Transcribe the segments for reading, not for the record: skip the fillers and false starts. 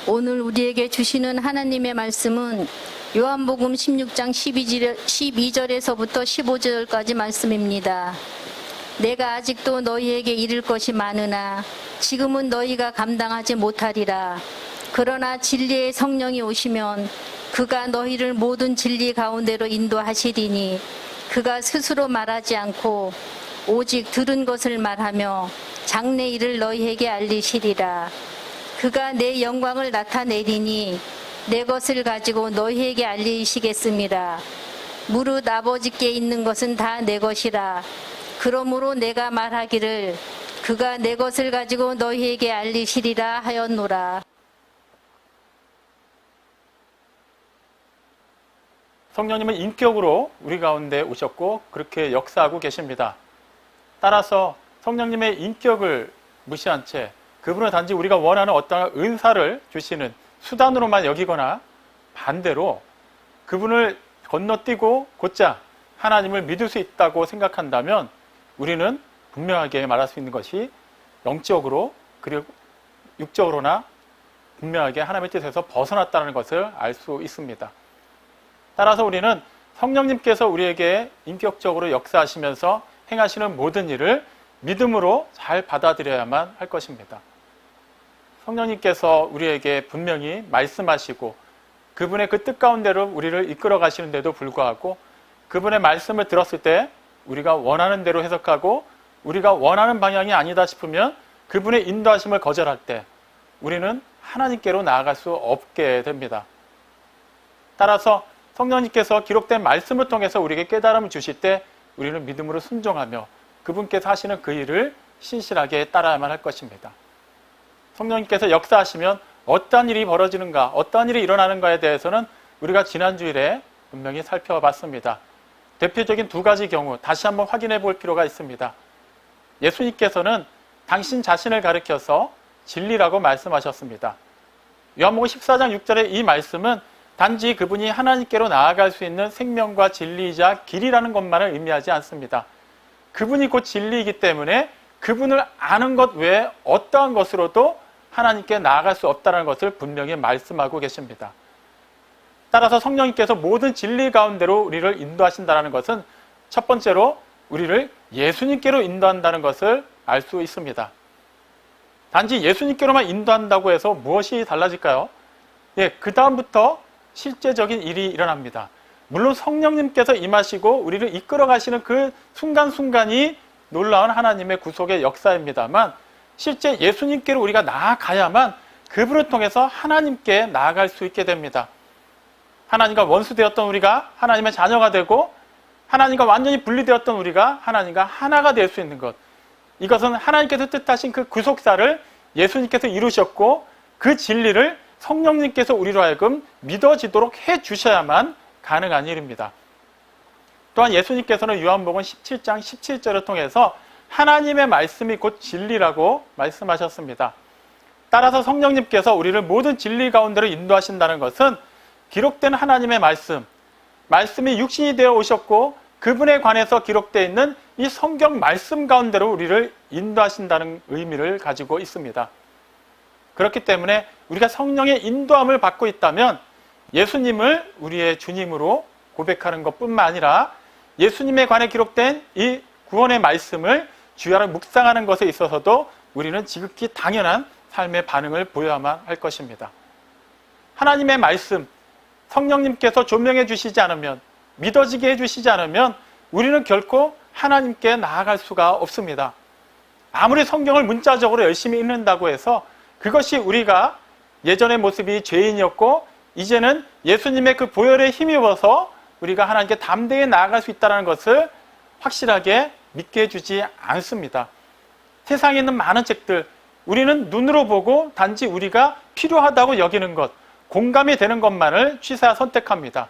오늘 우리에게 주시는 하나님의 말씀은 요한복음 16장 12절에서부터 15절까지 말씀입니다. 내가 아직도 너희에게 이를 것이 많으나 지금은 너희가 감당하지 못하리라. 그러나 진리의 성령이 오시면 그가 너희를 모든 진리 가운데로 인도하시리니 그가 스스로 말하지 않고 오직 들은 것을 말하며 장래 일을 너희에게 알리시리라. 그가 내 영광을 나타내리니 내 것을 가지고 너희에게 알리시겠습니다. 무릇 아버지께 있는 것은 다 내 것이라. 그러므로 내가 말하기를 그가 내 것을 가지고 너희에게 알리시리라 하였노라. 성령님은 인격으로 우리 가운데 오셨고 그렇게 역사하고 계십니다. 따라서 성령님의 인격을 무시한 채 그분은 단지 우리가 원하는 어떤 은사를 주시는 수단으로만 여기거나 반대로 그분을 건너뛰고 곧장 하나님을 믿을 수 있다고 생각한다면 우리는 분명하게 말할 수 있는 것이 영적으로 그리고 육적으로나 분명하게 하나님의 뜻에서 벗어났다는 것을 알 수 있습니다. 따라서 우리는 성령님께서 우리에게 인격적으로 역사하시면서 행하시는 모든 일을 믿음으로 잘 받아들여야만 할 것입니다. 성령님께서 우리에게 분명히 말씀하시고 그분의 그 뜻 가운데로 우리를 이끌어 가시는데도 불구하고 그분의 말씀을 들었을 때 우리가 원하는 대로 해석하고 우리가 원하는 방향이 아니다 싶으면 그분의 인도하심을 거절할 때 우리는 하나님께로 나아갈 수 없게 됩니다. 따라서 성령님께서 기록된 말씀을 통해서 우리에게 깨달음을 주실 때 우리는 믿음으로 순종하며 그분께서 하시는 그 일을 신실하게 따라야만 할 것입니다. 성령님께서 역사하시면 어떠한 일이 벌어지는가, 어떠한 일이 일어나는가에 대해서는 우리가 지난 주일에 분명히 살펴봤습니다. 대표적인 두 가지 경우 다시 한번 확인해 볼 필요가 있습니다. 예수님께서는 당신 자신을 가리켜서 진리라고 말씀하셨습니다. 요한복음 14장 6절의 이 말씀은 단지 그분이 하나님께로 나아갈 수 있는 생명과 진리이자 길이라는 것만을 의미하지 않습니다. 그분이 곧 진리이기 때문에 그분을 아는 것 외에 어떠한 것으로도 하나님께 나아갈 수 없다는 것을 분명히 말씀하고 계십니다. 따라서 성령님께서 모든 진리 가운데로 우리를 인도하신다는 것은 첫 번째로 우리를 예수님께로 인도한다는 것을 알 수 있습니다. 단지 예수님께로만 인도한다고 해서 무엇이 달라질까요? 그 다음부터 실제적인 일이 일어납니다. 물론 성령님께서 임하시고 우리를 이끌어 가시는 그 순간순간이 놀라운 하나님의 구속의 역사입니다만 실제 예수님께로 우리가 나아가야만 그분을 통해서 하나님께 나아갈 수 있게 됩니다. 하나님과 원수되었던 우리가 하나님의 자녀가 되고 하나님과 완전히 분리되었던 우리가 하나님과 하나가 될 수 있는 것, 이것은 하나님께서 뜻하신 그 구속사를 예수님께서 이루셨고 그 진리를 성령님께서 우리로 하여금 믿어지도록 해주셔야만 가능한 일입니다. 또한 예수님께서는 요한복음 17장 17절을 통해서 하나님의 말씀이 곧 진리라고 말씀하셨습니다. 따라서 성령님께서 우리를 모든 진리 가운데로 인도하신다는 것은 기록된 하나님의 말씀이 육신이 되어 오셨고 그분에 관해서 기록되어 있는 이 성경 말씀 가운데로 우리를 인도하신다는 의미를 가지고 있습니다. 그렇기 때문에 우리가 성령의 인도함을 받고 있다면 예수님을 우리의 주님으로 고백하는 것뿐만 아니라 예수님에 관해 기록된 이 구원의 말씀을 주야로 묵상하는 것에 있어서도 우리는 지극히 당연한 삶의 반응을 보여야만 할 것입니다. 하나님의 말씀, 성령님께서 조명해 주시지 않으면, 믿어지게 해주시지 않으면 우리는 결코 하나님께 나아갈 수가 없습니다. 아무리 성경을 문자적으로 열심히 읽는다고 해서 그것이 우리가 예전의 모습이 죄인이었고 이제는 예수님의 그 보혈에 힘입어서 우리가 하나님께 담대히 나아갈 수 있다는 것을 확실하게 믿게 해주지 않습니다. 세상에 있는 많은 책들, 우리는 눈으로 보고 단지 우리가 필요하다고 여기는 것, 공감이 되는 것만을 취사 선택합니다.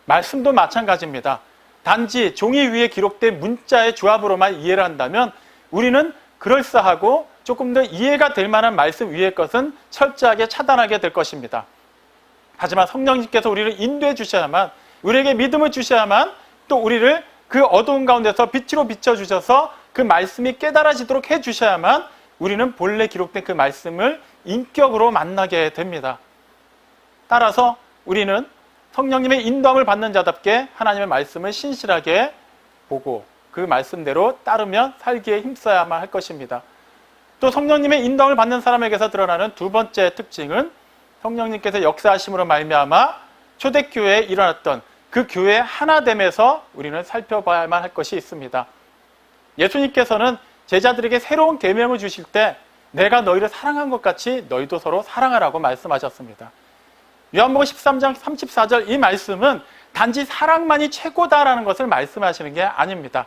말씀도 마찬가지입니다. 단지 종이 위에 기록된 문자의 조합으로만 이해를 한다면 우리는 그럴싸하고 조금 더 이해가 될 만한 말씀 위의 것은 철저하게 차단하게 될 것입니다. 하지만 성령님께서 우리를 인도해 주셔야만, 우리에게 믿음을 주셔야만, 또 우리를 그 어두운 가운데서 빛으로 비춰주셔서 그 말씀이 깨달아지도록 해주셔야만 우리는 본래 기록된 그 말씀을 인격으로 만나게 됩니다. 따라서 우리는 성령님의 인도함을 받는 자답게 하나님의 말씀을 신실하게 보고 그 말씀대로 따르며 살기에 힘써야만 할 것입니다. 또 성령님의 인도함을 받는 사람에게서 드러나는 두 번째 특징은 성령님께서 역사하심으로 말미암아 초대교회에 일어났던 그 교회의 하나됨에서 우리는 살펴봐야만 할 것이 있습니다. 예수님께서는 제자들에게 새로운 계명을 주실 때 내가 너희를 사랑한 것 같이 너희도 서로 사랑하라고 말씀하셨습니다. 요한복음 13장 34절 이 말씀은 단지 사랑만이 최고다라는 것을 말씀하시는 게 아닙니다.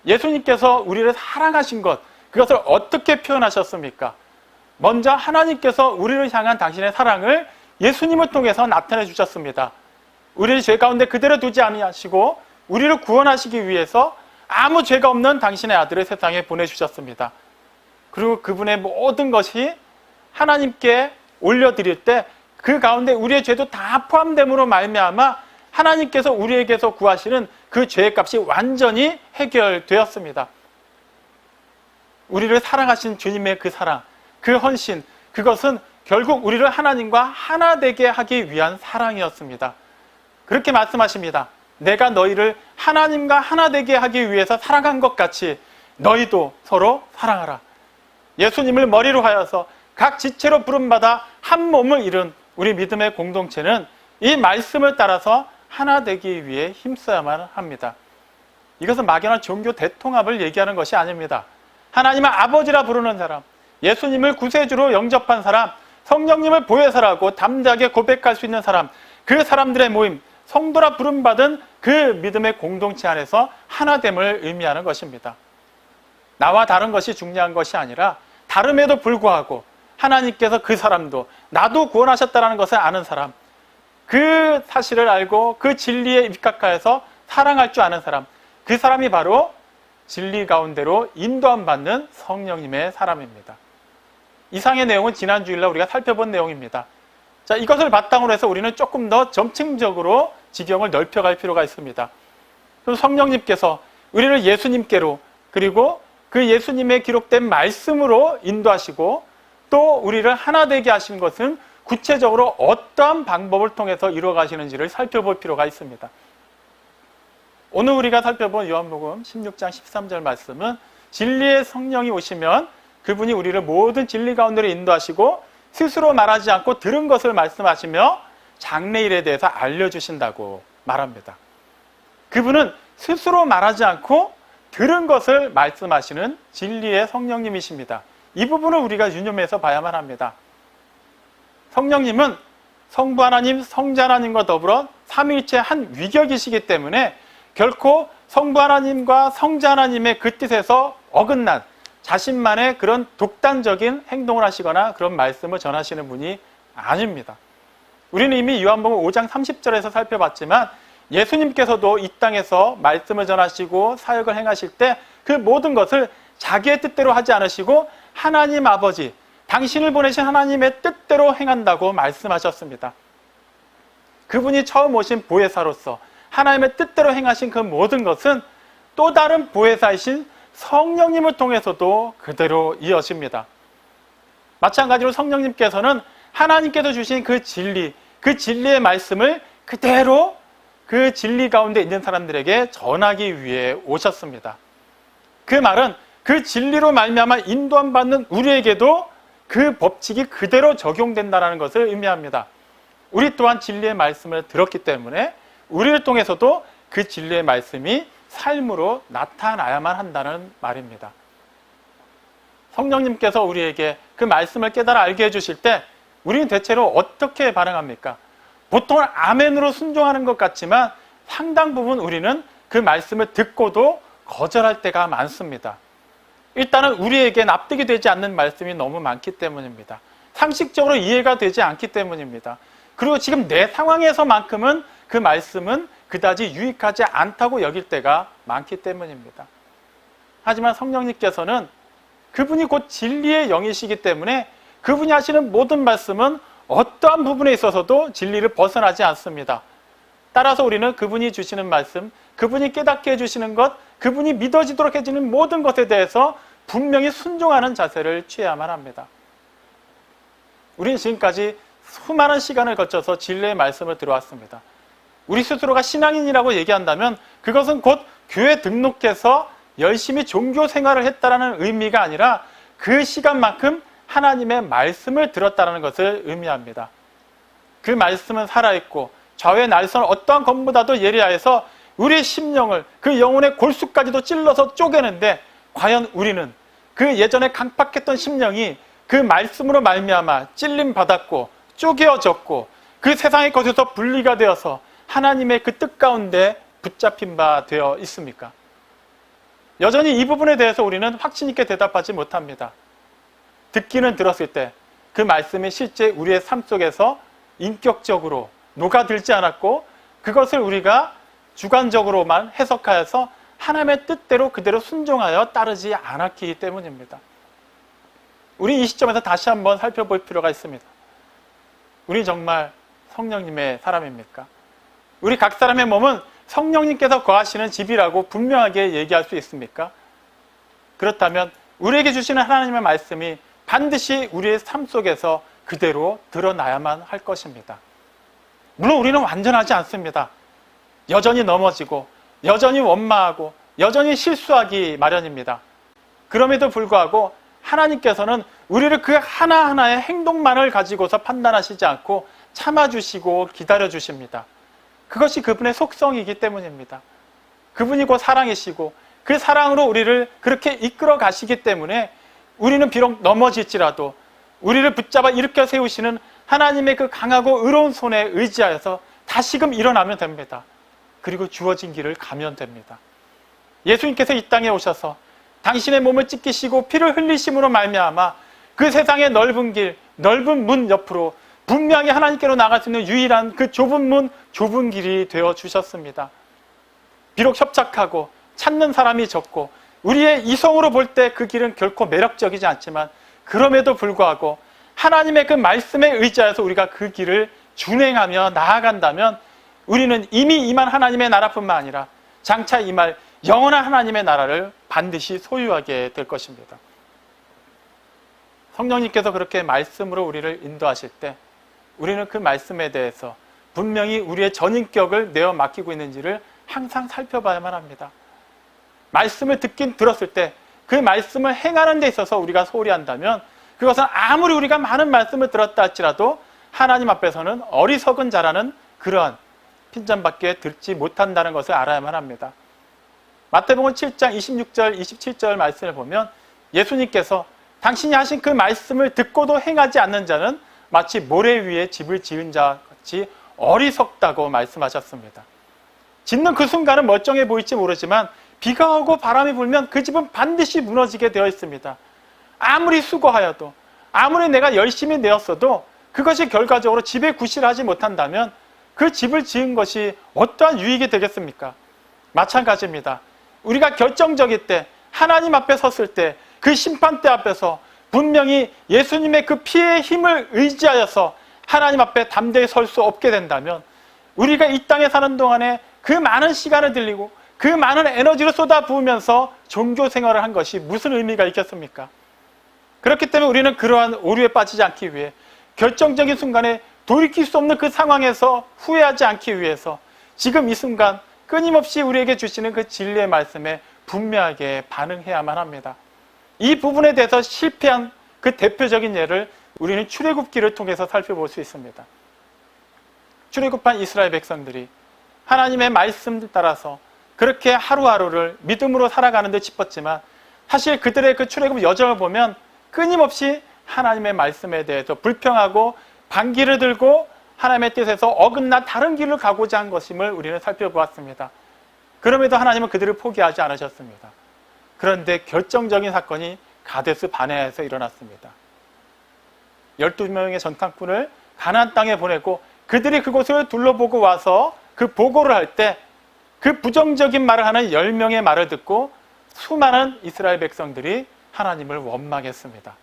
예수님께서 우리를 사랑하신 것, 그것을 어떻게 표현하셨습니까? 먼저 하나님께서 우리를 향한 당신의 사랑을 예수님을 통해서 나타내 주셨습니다. 우리를 죄 가운데 그대로 두지 아니하시고 우리를 구원하시기 위해서 아무 죄가 없는 당신의 아들을 세상에 보내주셨습니다. 그리고 그분의 모든 것이 하나님께 올려드릴 때 그 가운데 우리의 죄도 다 포함됨으로 말미암아 하나님께서 우리에게서 구하시는 그 죄의 값이 완전히 해결되었습니다. 우리를 사랑하신 주님의 그 사랑, 그 헌신, 그것은 결국 우리를 하나님과 하나 되게 하기 위한 사랑이었습니다. 그렇게 말씀하십니다. 내가 너희를 하나님과 하나 되게 하기 위해서 사랑한 것 같이 너희도 서로 사랑하라. 예수님을 머리로 하여서 각 지체로 부름받아 한 몸을 이룬 우리 믿음의 공동체는 이 말씀을 따라서 하나 되기 위해 힘써야만 합니다. 이것은 막연한 종교 대통합을 얘기하는 것이 아닙니다. 하나님을 아버지라 부르는 사람, 예수님을 구세주로 영접한 사람, 성령님을 보혜사라고 담대하게 고백할 수 있는 사람, 그 사람들의 모임, 성도라 부름받은 그 믿음의 공동체 안에서 하나됨을 의미하는 것입니다. 나와 다른 것이 중요한 것이 아니라 다름에도 불구하고 하나님께서 그 사람도 나도 구원하셨다는 것을 아는 사람, 그 사실을 알고 그 진리에 입각하여서 사랑할 줄 아는 사람, 그 사람이 바로 진리 가운데로 인도함 받는 성령님의 사람입니다. 이상의 내용은 지난 주일날 우리가 살펴본 내용입니다. 자, 이것을 바탕으로 해서 우리는 조금 더 점층적으로 지경을 넓혀갈 필요가 있습니다. 그럼 성령님께서 우리를 예수님께로 그리고 그 예수님의 기록된 말씀으로 인도하시고 또 우리를 하나 되게 하신 것은 구체적으로 어떠한 방법을 통해서 이루어 가시는지를 살펴볼 필요가 있습니다. 오늘 우리가 살펴본 요한복음 16장 13절 말씀은 진리의 성령이 오시면 그분이 우리를 모든 진리 가운데로 인도하시고 스스로 말하지 않고 들은 것을 말씀하시며 장래일에 대해서 알려주신다고 말합니다. 그분은 스스로 말하지 않고 들은 것을 말씀하시는 진리의 성령님이십니다. 이 부분을 우리가 유념해서 봐야만 합니다. 성령님은 성부 하나님, 성자 하나님과 더불어 삼위일체 한 위격이시기 때문에 결코 성부 하나님과 성자 하나님의 그 뜻에서 어긋난 자신만의 그런 독단적인 행동을 하시거나 그런 말씀을 전하시는 분이 아닙니다. 우리는 이미 요한복음 5장 30절에서 살펴봤지만 예수님께서도 이 땅에서 말씀을 전하시고 사역을 행하실 때 그 모든 것을 자기의 뜻대로 하지 않으시고 하나님 아버지, 당신을 보내신 하나님의 뜻대로 행한다고 말씀하셨습니다. 그분이 처음 오신 보혜사로서 하나님의 뜻대로 행하신 그 모든 것은 또 다른 보혜사이신 성령님을 통해서도 그대로 이어집니다. 마찬가지로 성령님께서는 하나님께서 주신 그 진리, 그 진리의 말씀을 그대로 그 진리 가운데 있는 사람들에게 전하기 위해 오셨습니다. 그 말은 그 진리로 말미암아 인도함 받는 우리에게도 그 법칙이 그대로 적용된다는 것을 의미합니다. 우리 또한 진리의 말씀을 들었기 때문에 우리를 통해서도 그 진리의 말씀이 삶으로 나타나야만 한다는 말입니다. 성령님께서 우리에게 그 말씀을 깨달아 알게 해주실 때 우리는 대체로 어떻게 반응합니까? 보통은 아멘으로 순종하는 것 같지만 상당 부분 우리는 그 말씀을 듣고도 거절할 때가 많습니다. 일단은 우리에게 납득이 되지 않는 말씀이 너무 많기 때문입니다. 상식적으로 이해가 되지 않기 때문입니다. 그리고 지금 내 상황에서만큼은 그 말씀은 그다지 유익하지 않다고 여길 때가 많기 때문입니다. 하지만 성령님께서는 그분이 곧 진리의 영이시기 때문에 그분이 하시는 모든 말씀은 어떠한 부분에 있어서도 진리를 벗어나지 않습니다. 따라서 우리는 그분이 주시는 말씀, 그분이 깨닫게 해주시는 것, 그분이 믿어지도록 해주는 모든 것에 대해서 분명히 순종하는 자세를 취해야만 합니다. 우리는 지금까지 수많은 시간을 거쳐서 진리의 말씀을 들어왔습니다. 우리 스스로가 신앙인이라고 얘기한다면 그것은 곧 교회 등록해서 열심히 종교 생활을 했다라는 의미가 아니라 그 시간만큼 하나님의 말씀을 들었다는 것을 의미합니다. 그 말씀은 살아있고 좌우의 날선 어떠한 것보다도 예리하여서 우리의 심령을 그 영혼의 골수까지도 찔러서 쪼개는데 과연 우리는 그 예전에 강팍했던 심령이 그 말씀으로 말미암아 찔림 받았고 쪼개어졌고 그 세상의 것에서 분리가 되어서 하나님의 그 뜻 가운데 붙잡힌 바 되어 있습니까? 여전히 이 부분에 대해서 우리는 확신 있게 대답하지 못합니다. 듣기는 들었을 때 그 말씀이 실제 우리의 삶 속에서 인격적으로 녹아들지 않았고 그것을 우리가 주관적으로만 해석하여서 하나님의 뜻대로 그대로 순종하여 따르지 않았기 때문입니다. 우리 이 시점에서 다시 한번 살펴볼 필요가 있습니다. 우리 정말 성령님의 사람입니까? 우리 각 사람의 몸은 성령님께서 거하시는 집이라고 분명하게 얘기할 수 있습니까? 그렇다면 우리에게 주시는 하나님의 말씀이 반드시 우리의 삶 속에서 그대로 드러나야만 할 것입니다. 물론 우리는 완전하지 않습니다. 여전히 넘어지고 여전히 원망하고 여전히 실수하기 마련입니다. 그럼에도 불구하고 하나님께서는 우리를 그 하나하나의 행동만을 가지고서 판단하시지 않고 참아주시고 기다려주십니다. 그것이 그분의 속성이기 때문입니다. 그분이 곧 사랑이시고 그 사랑으로 우리를 그렇게 이끌어 가시기 때문에 우리는 비록 넘어질지라도 우리를 붙잡아 일으켜 세우시는 하나님의 그 강하고 의로운 손에 의지하여서 다시금 일어나면 됩니다. 그리고 주어진 길을 가면 됩니다. 예수님께서 이 땅에 오셔서 당신의 몸을 찢기시고 피를 흘리심으로 말미암아 그 세상의 넓은 길, 넓은 문 옆으로 분명히 하나님께로 나갈 수 있는 유일한 그 좁은 문, 좁은 길이 되어 주셨습니다. 비록 협착하고 찾는 사람이 적고 우리의 이성으로 볼 때 그 길은 결코 매력적이지 않지만 그럼에도 불구하고 하나님의 그 말씀에 의지하여서 우리가 그 길을 준행하며 나아간다면 우리는 이미 임한 하나님의 나라뿐만 아니라 장차 임할 영원한 하나님의 나라를 반드시 소유하게 될 것입니다. 성령님께서 그렇게 말씀으로 우리를 인도하실 때 우리는 그 말씀에 대해서 분명히 우리의 전인격을 내어 맡기고 있는지를 항상 살펴봐야만 합니다. 말씀을 듣긴 들었을 때 그 말씀을 행하는 데 있어서 우리가 소홀히 한다면 그것은 아무리 우리가 많은 말씀을 들었다 할지라도 하나님 앞에서는 어리석은 자라는 그러한 핀잔밖에 듣지 못한다는 것을 알아야만 합니다. 마태복음 7장 26절 27절 말씀을 보면 예수님께서 당신이 하신 그 말씀을 듣고도 행하지 않는 자는 마치 모래 위에 집을 지은 자 같이 어리석다고 말씀하셨습니다. 짓는 그 순간은 멀쩡해 보일지 모르지만 비가 오고 바람이 불면 그 집은 반드시 무너지게 되어 있습니다. 아무리 수고하여도 아무리 내가 열심히 내었어도 그것이 결과적으로 집에 구실하지 못한다면 그 집을 지은 것이 어떠한 유익이 되겠습니까? 마찬가지입니다. 우리가 결정적일 때 하나님 앞에 섰을 때 그 심판대 앞에서 분명히 예수님의 그 피의 힘을 의지하여서 하나님 앞에 담대히 설 수 없게 된다면 우리가 이 땅에 사는 동안에 그 많은 시간을 들이고 그 많은 에너지를 쏟아부으면서 종교 생활을 한 것이 무슨 의미가 있겠습니까? 그렇기 때문에 우리는 그러한 오류에 빠지지 않기 위해 결정적인 순간에 돌이킬 수 없는 그 상황에서 후회하지 않기 위해서 지금 이 순간 끊임없이 우리에게 주시는 그 진리의 말씀에 분명하게 반응해야만 합니다. 이 부분에 대해서 실패한 그 대표적인 예를 우리는 출애굽기를 통해서 살펴볼 수 있습니다. 출애굽한 이스라엘 백성들이 하나님의 말씀을 따라서 그렇게 하루하루를 믿음으로 살아가는 데 짚었지만 사실 그들의 그 출애굽 여정을 보면 끊임없이 하나님의 말씀에 대해서 불평하고 반기를 들고 하나님의 뜻에서 어긋난 다른 길을 가고자 한 것임을 우리는 살펴보았습니다. 그럼에도 하나님은 그들을 포기하지 않으셨습니다. 그런데 결정적인 사건이 가데스 바네아에서 일어났습니다. 12명의 전탄꾼을 가나안 땅에 보내고 그들이 그곳을 둘러보고 와서 그 보고를 할 때 그 부정적인 말을 하는 10명의 말을 듣고 수많은 이스라엘 백성들이 하나님을 원망했습니다.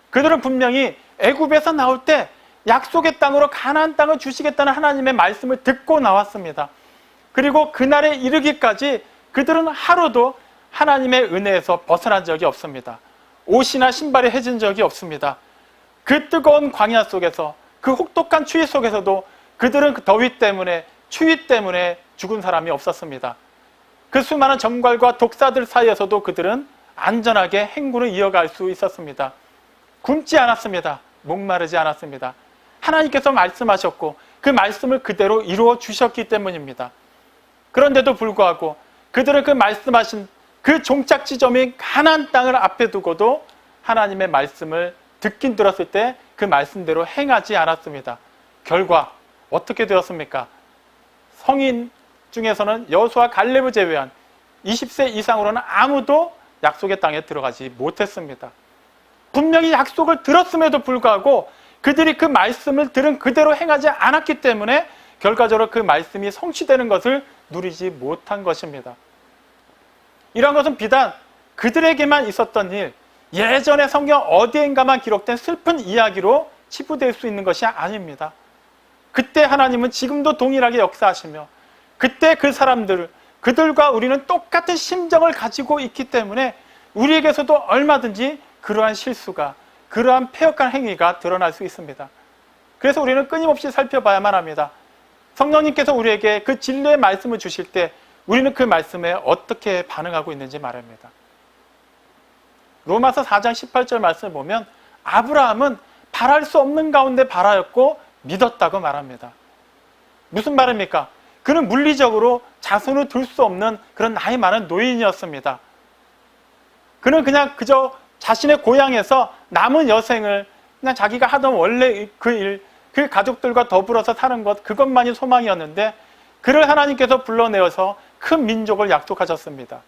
그들은 분명히 애굽에서 나올 때 약속의 땅으로 가나안 땅을 주시겠다는 하나님의 말씀을 듣고 나왔습니다. 그리고 그날에 이르기까지 그들은 하루도 하나님의 은혜에서 벗어난 적이 없습니다. 옷이나 신발이 해진 적이 없습니다. 그 뜨거운 광야 속에서, 그 혹독한 추위 속에서도 그들은 그 더위 때문에, 추위 때문에 죽은 사람이 없었습니다. 그 수많은 정갈과 독사들 사이에서도 그들은 안전하게 행군을 이어갈 수 있었습니다. 굶지 않았습니다. 목마르지 않았습니다. 하나님께서 말씀하셨고 그 말씀을 그대로 이루어 주셨기 때문입니다. 그런데도 불구하고 그들은 그 말씀하신 그 종착 지점인 가나안 땅을 앞에 두고도 하나님의 말씀을 듣긴 들었을 때 그 말씀대로 행하지 않았습니다. 결과 어떻게 되었습니까? 성인 중에서는 여호수아 갈렙을 제외한 20세 이상으로는 아무도 약속의 땅에 들어가지 못했습니다. 분명히 약속을 들었음에도 불구하고 그들이 그 말씀을 들은 그대로 행하지 않았기 때문에 결과적으로 그 말씀이 성취되는 것을 누리지 못한 것입니다. 이러한 것은 비단 그들에게만 있었던 일, 예전에 성경 어디엔가만 기록된 슬픈 이야기로 치부될 수 있는 것이 아닙니다. 그때 하나님은 지금도 동일하게 역사하시며 그때 그 사람들, 그들과 우리는 똑같은 심정을 가지고 있기 때문에 우리에게서도 얼마든지 그러한 실수가, 그러한 패역한 행위가 드러날 수 있습니다. 그래서 우리는 끊임없이 살펴봐야만 합니다. 성령님께서 우리에게 그 진리의 말씀을 주실 때 우리는 그 말씀에 어떻게 반응하고 있는지 말입니다. 로마서 4장 18절 말씀을 보면 아브라함은 바랄 수 없는 가운데 바라였고 믿었다고 말합니다. 무슨 말입니까? 그는 물리적으로 자손을 둘 수 없는 그런 나이 많은 노인이었습니다. 그는 그저 자신의 고향에서 남은 여생을 그냥 자기가 하던 원래 그 일, 그 가족들과 더불어서 사는 것, 그것만이 소망이었는데 그를 하나님께서 불러내어서 큰 민족을 약속하셨습니다.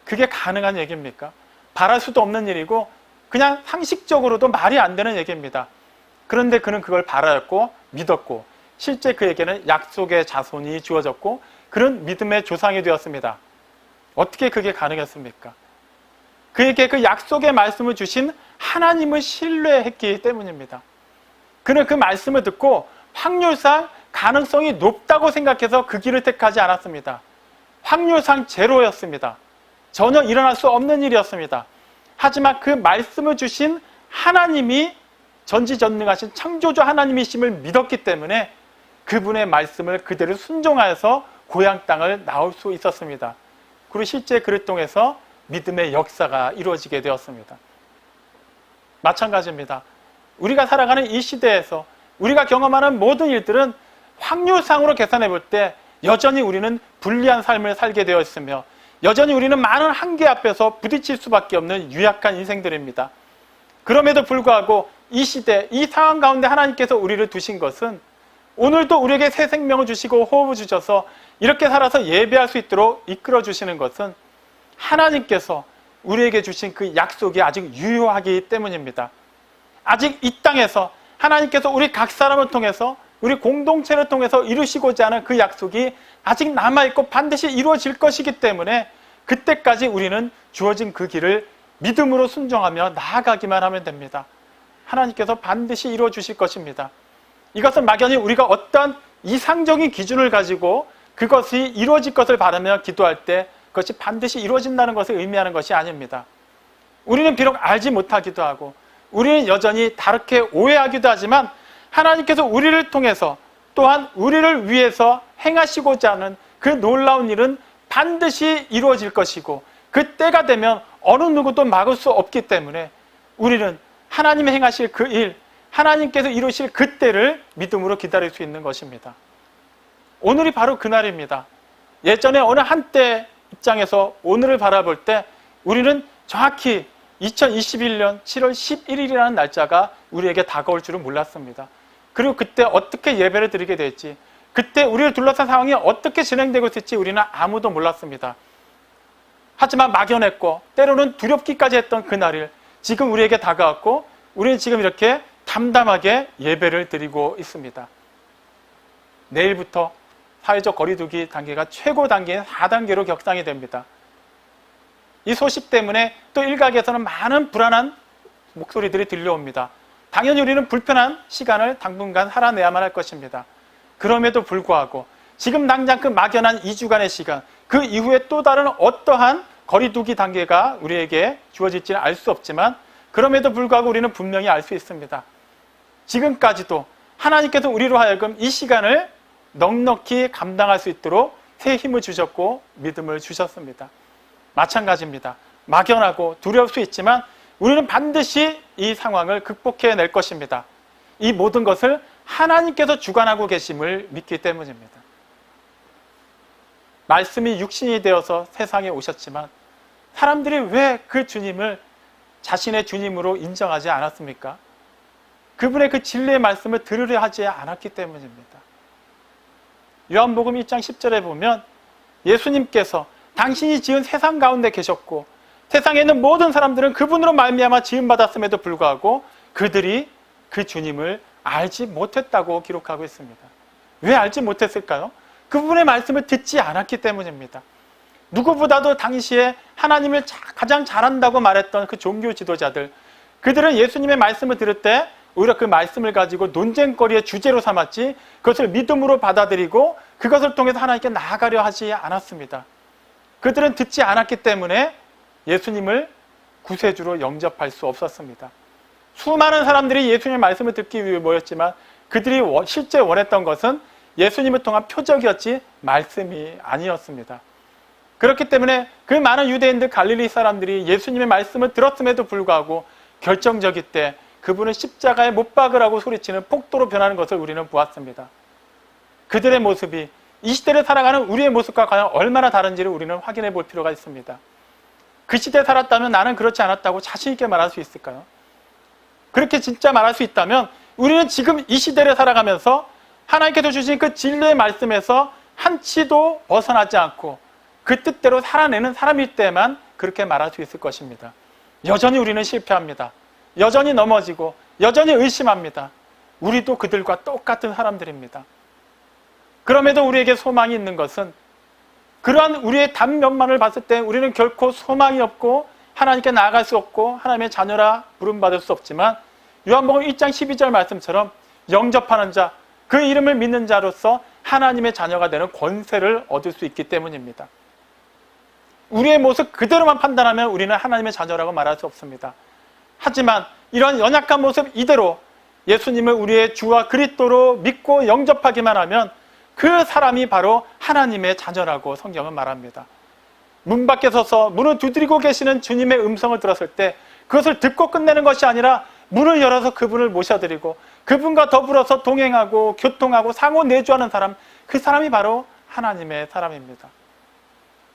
그게 가능한 얘기입니까? 바랄 수도 없는 일이고 그냥 상식적으로도 말이 안 되는 얘기입니다. 그런데 그는 그걸 바라였고 믿었고 실제 그에게는 약속의 자손이 주어졌고 그는 믿음의 조상이 되었습니다. 어떻게 그게 가능했습니까? 그에게 그 약속의 말씀을 주신 하나님을 신뢰했기 때문입니다. 그는 그 말씀을 듣고 확률상 가능성이 높다고 생각해서 그 길을 택하지 않았습니다. 확률상 제로였습니다. 전혀 일어날 수 없는 일이었습니다. 하지만 그 말씀을 주신 하나님이 전지전능하신 창조주 하나님이심을 믿었기 때문에 그분의 말씀을 그대로 순종하여서 고향 땅을 나올 수 있었습니다. 그리고 실제 그를 통해서 믿음의 역사가 이루어지게 되었습니다. 마찬가지입니다. 우리가 살아가는 이 시대에서 우리가 경험하는 모든 일들은 확률상으로 계산해 볼 때 여전히 우리는 불리한 삶을 살게 되어 있으며 여전히 우리는 많은 한계 앞에서 부딪힐 수밖에 없는 유약한 인생들입니다. 그럼에도 불구하고 이 시대, 이 상황 가운데 하나님께서 우리를 두신 것은 오늘도 우리에게 새 생명을 주시고 호흡을 주셔서 이렇게 살아서 예배할 수 있도록 이끌어 주시는 것은 하나님께서 우리에게 주신 그 약속이 아직 유효하기 때문입니다. 아직 이 땅에서 하나님께서 우리 각 사람을 통해서 우리 공동체를 통해서 이루시고자 하는 그 약속이 아직 남아있고 반드시 이루어질 것이기 때문에 그때까지 우리는 주어진 그 길을 믿음으로 순종하며 나아가기만 하면 됩니다. 하나님께서 반드시 이루어 주실 것입니다. 이것은 막연히 우리가 어떤 이상적인 기준을 가지고 그것이 이루어질 것을 바라며 기도할 때 그것이 반드시 이루어진다는 것을 의미하는 것이 아닙니다. 우리는 비록 알지 못하기도 하고 우리는 여전히 다르게 오해하기도 하지만 하나님께서 우리를 통해서 또한 우리를 위해서 행하시고자 하는 그 놀라운 일은 반드시 이루어질 것이고 그 때가 되면 어느 누구도 막을 수 없기 때문에 우리는 하나님이 행하실 그 일, 하나님께서 이루실 그 때를 믿음으로 기다릴 수 있는 것입니다. 오늘이 바로 그날입니다. 예전에 어느 한때 입장에서 오늘을 바라볼 때 우리는 정확히 2021년 7월 11일이라는 날짜가 우리에게 다가올 줄은 몰랐습니다. 그리고 그때 어떻게 예배를 드리게 될지, 그때 우리를 둘러싼 상황이 어떻게 진행되고 있을지 우리는 아무도 몰랐습니다. 하지만 막연했고 때로는 두렵기까지 했던 그날을 지금 우리에게 다가왔고 우리는 지금 이렇게 담담하게 예배를 드리고 있습니다. 내일부터 사회적 거리두기 단계가 최고 단계인 4단계로 격상이 됩니다. 이 소식 때문에 또 일각에서는 많은 불안한 목소리들이 들려옵니다. 당연히 우리는 불편한 시간을 당분간 살아내야만 할 것입니다. 그럼에도 불구하고 지금 당장 그 막연한 2주간의 시간, 그 이후에 또 다른 어떠한 거리두기 단계가 우리에게 주어질지는 알 수 없지만 그럼에도 불구하고 우리는 분명히 알 수 있습니다. 지금까지도 하나님께서 우리로 하여금 이 시간을 넉넉히 감당할 수 있도록 새 힘을 주셨고 믿음을 주셨습니다. 마찬가지입니다. 막연하고 두려울 수 있지만 우리는 반드시 이 상황을 극복해낼 것입니다. 이 모든 것을 하나님께서 주관하고 계심을 믿기 때문입니다. 말씀이 육신이 되어서 세상에 오셨지만 사람들이 왜 그 주님을 자신의 주님으로 인정하지 않았습니까? 그분의 그 진리의 말씀을 들으려 하지 않았기 때문입니다. 요한복음 1장 10절에 보면 예수님께서 당신이 지은 세상 가운데 계셨고 세상에 있는 모든 사람들은 그분으로 말미암아 지음받았음에도 불구하고 그들이 그 주님을 알지 못했다고 기록하고 있습니다. 왜 알지 못했을까요? 그분의 말씀을 듣지 않았기 때문입니다. 누구보다도 당시에 하나님을 가장 잘한다고 말했던 그 종교 지도자들, 그들은 예수님의 말씀을 들을 때 오히려 그 말씀을 가지고 논쟁거리의 주제로 삼았지 그것을 믿음으로 받아들이고 그것을 통해서 하나님께 나아가려 하지 않았습니다. 그들은 듣지 않았기 때문에 예수님을 구세주로 영접할 수 없었습니다. 수많은 사람들이 예수님의 말씀을 듣기 위해 모였지만 그들이 실제 원했던 것은 예수님을 통한 표적이었지 말씀이 아니었습니다. 그렇기 때문에 그 많은 유대인들 갈릴리 사람들이 예수님의 말씀을 들었음에도 불구하고 결정적일 때 그분을 십자가에 못 박으라고 소리치는 폭도로 변하는 것을 우리는 보았습니다. 그들의 모습이 이 시대를 살아가는 우리의 모습과 과연 얼마나 다른지를 우리는 확인해 볼 필요가 있습니다. 그 시대에 살았다면 나는 그렇지 않았다고 자신 있게 말할 수 있을까요? 그렇게 진짜 말할 수 있다면 우리는 지금 이 시대를 살아가면서 하나님께서 주신 그 진리의 말씀에서 한치도 벗어나지 않고 그 뜻대로 살아내는 사람일 때만 그렇게 말할 수 있을 것입니다. 여전히 우리는 실패합니다. 여전히 넘어지고 여전히 의심합니다. 우리도 그들과 똑같은 사람들입니다. 그럼에도 우리에게 소망이 있는 것은 그러한 우리의 단면만을 봤을 때 우리는 결코 소망이 없고 하나님께 나아갈 수 없고 하나님의 자녀라 부름받을 수 없지만 요한복음 1장 12절 말씀처럼 영접하는 자, 그 이름을 믿는 자로서 하나님의 자녀가 되는 권세를 얻을 수 있기 때문입니다. 우리의 모습 그대로만 판단하면 우리는 하나님의 자녀라고 말할 수 없습니다. 하지만 이런 연약한 모습 이대로 예수님을 우리의 주와 그리스도로 믿고 영접하기만 하면 그 사람이 바로 하나님의 자녀라고 성경은 말합니다. 문 밖에 서서 문을 두드리고 계시는 주님의 음성을 들었을 때 그것을 듣고 끝내는 것이 아니라 문을 열어서 그분을 모셔드리고 그분과 더불어서 동행하고 교통하고 상호 내주하는 사람, 그 사람이 바로 하나님의 사람입니다.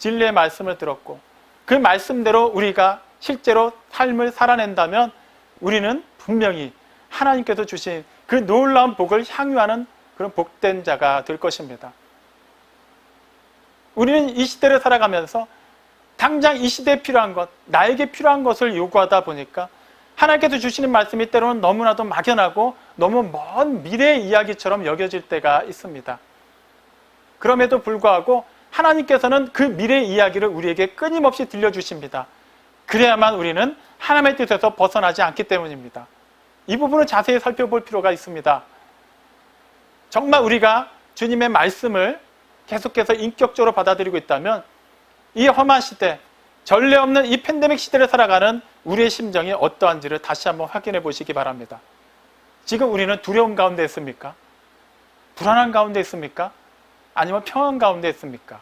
진리의 말씀을 들었고 그 말씀대로 우리가 실제로 삶을 살아낸다면 우리는 분명히 하나님께서 주신 그 놀라운 복을 향유하는 그런 복된 자가 될 것입니다. 우리는 이 시대를 살아가면서 당장 이 시대에 필요한 것, 나에게 필요한 것을 요구하다 보니까 하나님께서 주시는 말씀이 때로는 너무나도 막연하고 너무 먼 미래의 이야기처럼 여겨질 때가 있습니다. 그럼에도 불구하고 하나님께서는 그 미래의 이야기를 우리에게 끊임없이 들려주십니다. 그래야만 우리는 하나님의 뜻에서 벗어나지 않기 때문입니다. 이 부분을 자세히 살펴볼 필요가 있습니다. 정말 우리가 주님의 말씀을 계속해서 인격적으로 받아들이고 있다면 이 험한 시대, 전례 없는 이 팬데믹 시대를 살아가는 우리의 심정이 어떠한지를 다시 한번 확인해 보시기 바랍니다. 지금 우리는 두려움 가운데 있습니까? 불안한 가운데 있습니까? 아니면 평안 가운데 있습니까?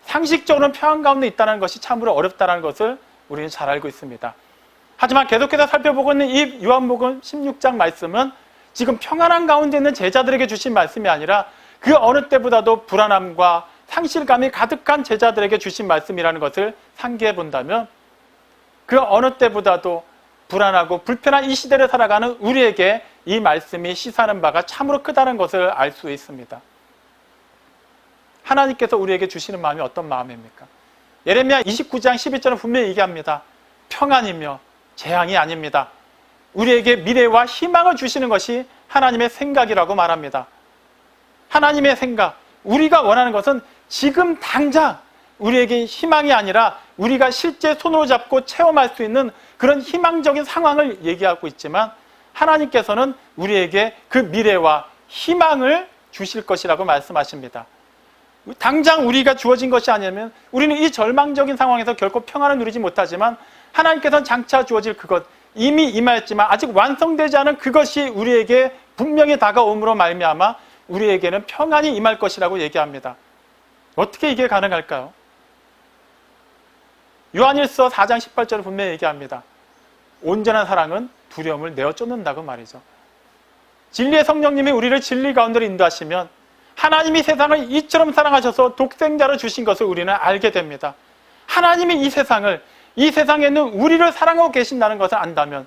상식적으로는 평안 가운데 있다는 것이 참으로 어렵다는 것을 우리는 잘 알고 있습니다. 하지만 계속해서 살펴보고 있는 이 요한복음 16장 말씀은 지금 평안한 가운데 있는 제자들에게 주신 말씀이 아니라 그 어느 때보다도 불안함과 상실감이 가득한 제자들에게 주신 말씀이라는 것을 상기해 본다면 그 어느 때보다도 불안하고 불편한 이 시대를 살아가는 우리에게 이 말씀이 시사하는 바가 참으로 크다는 것을 알 수 있습니다. 하나님께서 우리에게 주시는 마음이 어떤 마음입니까? 예레미야 29장 12절은 분명히 얘기합니다. 평안이며 재앙이 아닙니다. 우리에게 미래와 희망을 주시는 것이 하나님의 생각이라고 말합니다. 하나님의 생각, 우리가 원하는 것은 지금 당장 우리에게 희망이 아니라 우리가 실제 손으로 잡고 체험할 수 있는 그런 희망적인 상황을 얘기하고 있지만 하나님께서는 우리에게 그 미래와 희망을 주실 것이라고 말씀하십니다. 당장 우리가 주어진 것이 아니면 우리는 이 절망적인 상황에서 결코 평안을 누리지 못하지만 하나님께서는 장차 주어질 그것, 이미 임하였지만 아직 완성되지 않은 그것이 우리에게 분명히 다가옴으로 말미암아 우리에게는 평안이 임할 것이라고 얘기합니다. 어떻게 이게 가능할까요? 요한일서 4장 18절을 분명히 얘기합니다. 온전한 사랑은 두려움을 내어 쫓는다고 말이죠. 진리의 성령님이 우리를 진리 가운데로 인도하시면 하나님이 세상을 이처럼 사랑하셔서 독생자를 주신 것을 우리는 알게 됩니다. 하나님이 이 세상에 있는 우리를 사랑하고 계신다는 것을 안다면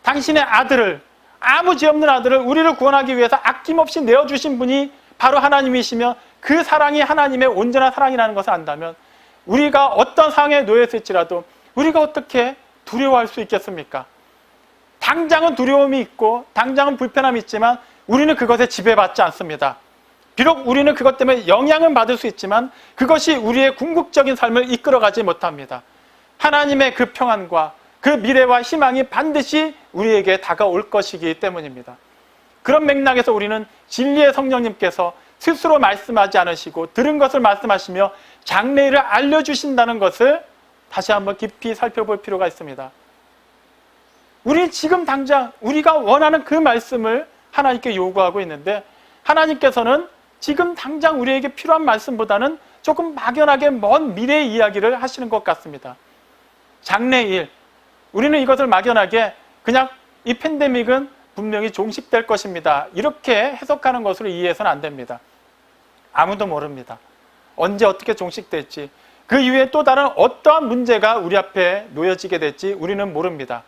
당신의 아들을, 아무 죄 없는 아들을 우리를 구원하기 위해서 아낌없이 내어주신 분이 바로 하나님이시며 그 사랑이 하나님의 온전한 사랑이라는 것을 안다면 우리가 어떤 상황에 놓였을지라도 우리가 어떻게 두려워할 수 있겠습니까? 당장은 두려움이 있고 당장은 불편함이 있지만 우리는 그것에 지배받지 않습니다. 비록 우리는 그것 때문에 영향은 받을 수 있지만 그것이 우리의 궁극적인 삶을 이끌어가지 못합니다. 하나님의 그 평안과 그 미래와 희망이 반드시 우리에게 다가올 것이기 때문입니다. 그런 맥락에서 우리는 진리의 성령님께서 스스로 말씀하지 않으시고 들은 것을 말씀하시며 장래일을 알려주신다는 것을 다시 한번 깊이 살펴볼 필요가 있습니다. 우리 지금 당장 우리가 원하는 그 말씀을 하나님께 요구하고 있는데 하나님께서는 지금 당장 우리에게 필요한 말씀보다는 조금 막연하게 먼 미래의 이야기를 하시는 것 같습니다. 장래일, 우리는 이것을 막연하게 그냥 이 팬데믹은 분명히 종식될 것입니다. 이렇게 해석하는 것으로 이해해서는 안 됩니다. 아무도 모릅니다. 언제 어떻게 종식될지, 그 이후에 또 다른 어떠한 문제가 우리 앞에 놓여지게 될지 우리는 모릅니다.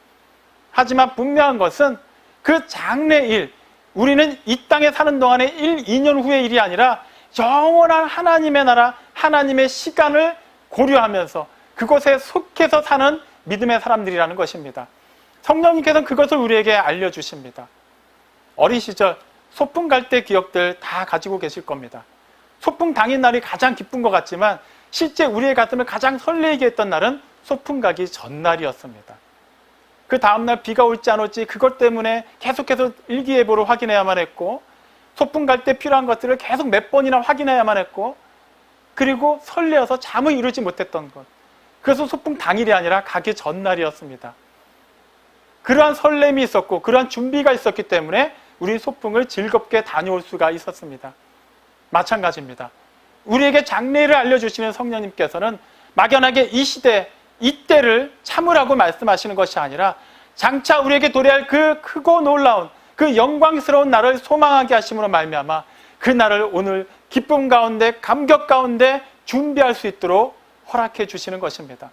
하지만 분명한 것은 그 장래일, 우리는 이 땅에 사는 동안의 1, 2년 후의 일이 아니라 영원한 하나님의 나라, 하나님의 시간을 고려하면서 그곳에 속해서 사는 믿음의 사람들이라는 것입니다. 성령님께서는 그것을 우리에게 알려주십니다. 어린 시절 소풍 갈 때 기억들 다 가지고 계실 겁니다. 소풍 당일 날이 가장 기쁜 것 같지만 실제 우리의 가슴을 가장 설레게 했던 날은 소풍 가기 전날이었습니다. 그 다음날 비가 올지 안 올지 그것 때문에 계속해서 일기예보를 확인해야만 했고 소풍 갈 때 필요한 것들을 계속 몇 번이나 확인해야만 했고 그리고 설레어서 잠을 이루지 못했던 것. 그래서 소풍 당일이 아니라 가기 전날이었습니다. 그러한 설렘이 있었고 그러한 준비가 있었기 때문에 우리 소풍을 즐겁게 다녀올 수가 있었습니다. 마찬가지입니다. 우리에게 장래를 알려주시는 성령님께서는 막연하게 이 시대, 이때를 참으라고 말씀하시는 것이 아니라 장차 우리에게 도래할 그 크고 놀라운 그 영광스러운 날을 소망하게 하심으로 말미암아 그 날을 오늘 기쁨 가운데 감격 가운데 준비할 수 있도록 허락해 주시는 것입니다.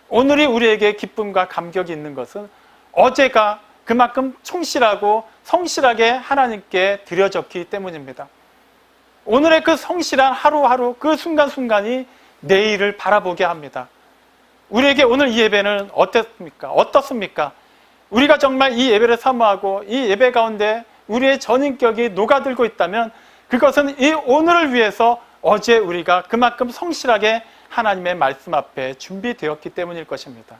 오늘이 우리에게 기쁨과 감격이 있는 것은 어제가 그만큼 충실하고 성실하게 하나님께 드려졌기 때문입니다. 오늘의 그 성실한 하루하루 그 순간순간이 내일을 바라보게 합니다. 우리에게 오늘 이 예배는 어떻습니까? 우리가 정말 이 예배를 사모하고 이 예배 가운데 우리의 전인격이 녹아들고 있다면 그것은 이 오늘을 위해서 어제 우리가 그만큼 성실하게 하나님의 말씀 앞에 준비되었기 때문일 것입니다.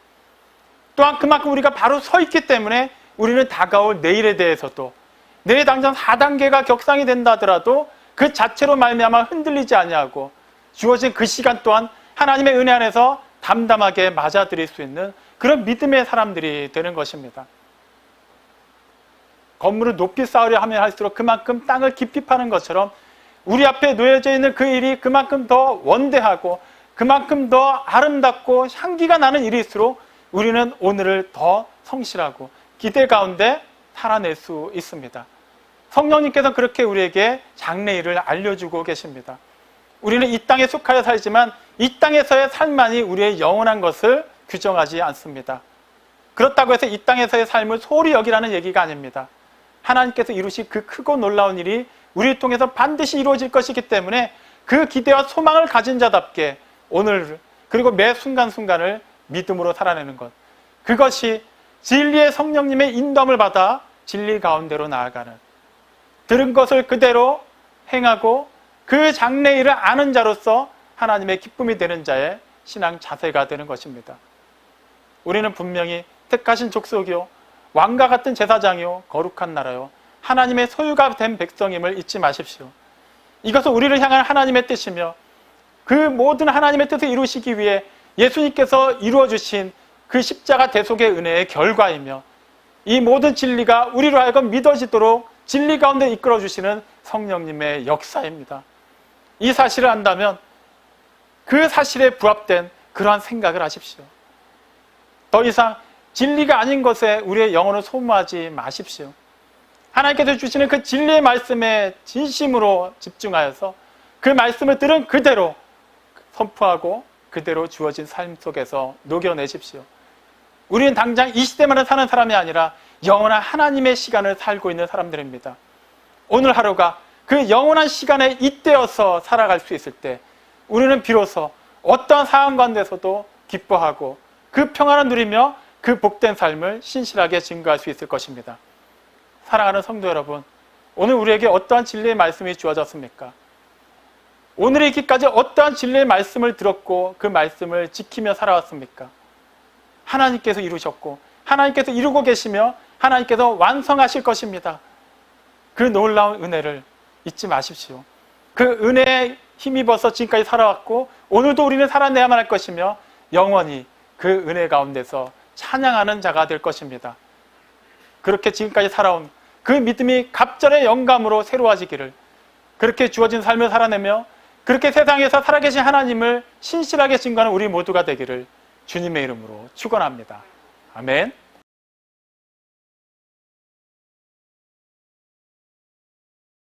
또한 그만큼 우리가 바로 서 있기 때문에 우리는 다가올 내일에 대해서도 내일 당장 4단계가 격상이 된다 하더라도 그 자체로 말미암아 흔들리지 아니하고 주어진 그 시간 또한 하나님의 은혜 안에서 담담하게 맞아들일 수 있는 그런 믿음의 사람들이 되는 것입니다. 건물을 높이 쌓으려 하면 할수록 그만큼 땅을 깊이 파는 것처럼 우리 앞에 놓여져 있는 그 일이 그만큼 더 원대하고 그만큼 더 아름답고 향기가 나는 일일수록 우리는 오늘을 더 성실하고 기대 가운데 살아낼 수 있습니다. 성령님께서 그렇게 우리에게 장래일을 알려주고 계십니다. 우리는 이 땅에 속하여 살지만 이 땅에서의 삶만이 우리의 영원한 것을 규정하지 않습니다. 그렇다고 해서 이 땅에서의 삶을 소홀히 여기라는 얘기가 아닙니다. 하나님께서 이루신 그 크고 놀라운 일이 우리를 통해서 반드시 이루어질 것이기 때문에 그 기대와 소망을 가진 자답게 오늘 그리고 매 순간순간을 믿음으로 살아내는 것, 그것이 진리의 성령님의 인도함을 받아 진리 가운데로 나아가는, 들은 것을 그대로 행하고 그 장래일을 아는 자로서 하나님의 기쁨이 되는 자의 신앙 자세가 되는 것입니다. 우리는 분명히 택하신 족속이요 왕과 같은 제사장이요 거룩한 나라요 하나님의 소유가 된 백성임을 잊지 마십시오. 이것은 우리를 향한 하나님의 뜻이며 그 모든 하나님의 뜻을 이루시기 위해 예수님께서 이루어주신 그 십자가 대속의 은혜의 결과이며 이 모든 진리가 우리로 하여금 믿어지도록 진리 가운데 이끌어주시는 성령님의 역사입니다. 이 사실을 안다면 그 사실에 부합된 그러한 생각을 하십시오. 더 이상 진리가 아닌 것에 우리의 영혼을 소모하지 마십시오. 하나님께서 주시는 그 진리의 말씀에 진심으로 집중하여서 그 말씀을 들은 그대로 선포하고 그대로 주어진 삶 속에서 녹여내십시오. 우리는 당장 이 시대만을 사는 사람이 아니라 영원한 하나님의 시간을 살고 있는 사람들입니다. 오늘 하루가 그 영원한 시간에 잇대어서 살아갈 수 있을 때 우리는 비로소 어떠한 상황 가운데서도 기뻐하고 그 평안을 누리며 그 복된 삶을 신실하게 증거할 수 있을 것입니다. 사랑하는 성도 여러분, 오늘 우리에게 어떠한 진리의 말씀이 주어졌습니까? 오늘에 있기까지 어떠한 진리의 말씀을 들었고 그 말씀을 지키며 살아왔습니까? 하나님께서 이루셨고 하나님께서 이루고 계시며 하나님께서 완성하실 것입니다. 그 놀라운 은혜를 잊지 마십시오. 그 은혜에 힘입어서 지금까지 살아왔고 오늘도 우리는 살아내야만 할 것이며 영원히 그 은혜 가운데서 찬양하는 자가 될 것입니다. 그렇게 지금까지 살아온 그 믿음이 갑절의 영감으로 새로워지기를, 그렇게 주어진 삶을 살아내며 그렇게 세상에서 살아계신 하나님을 신실하게 증거하는 우리 모두가 되기를 주님의 이름으로 축원합니다. 아멘.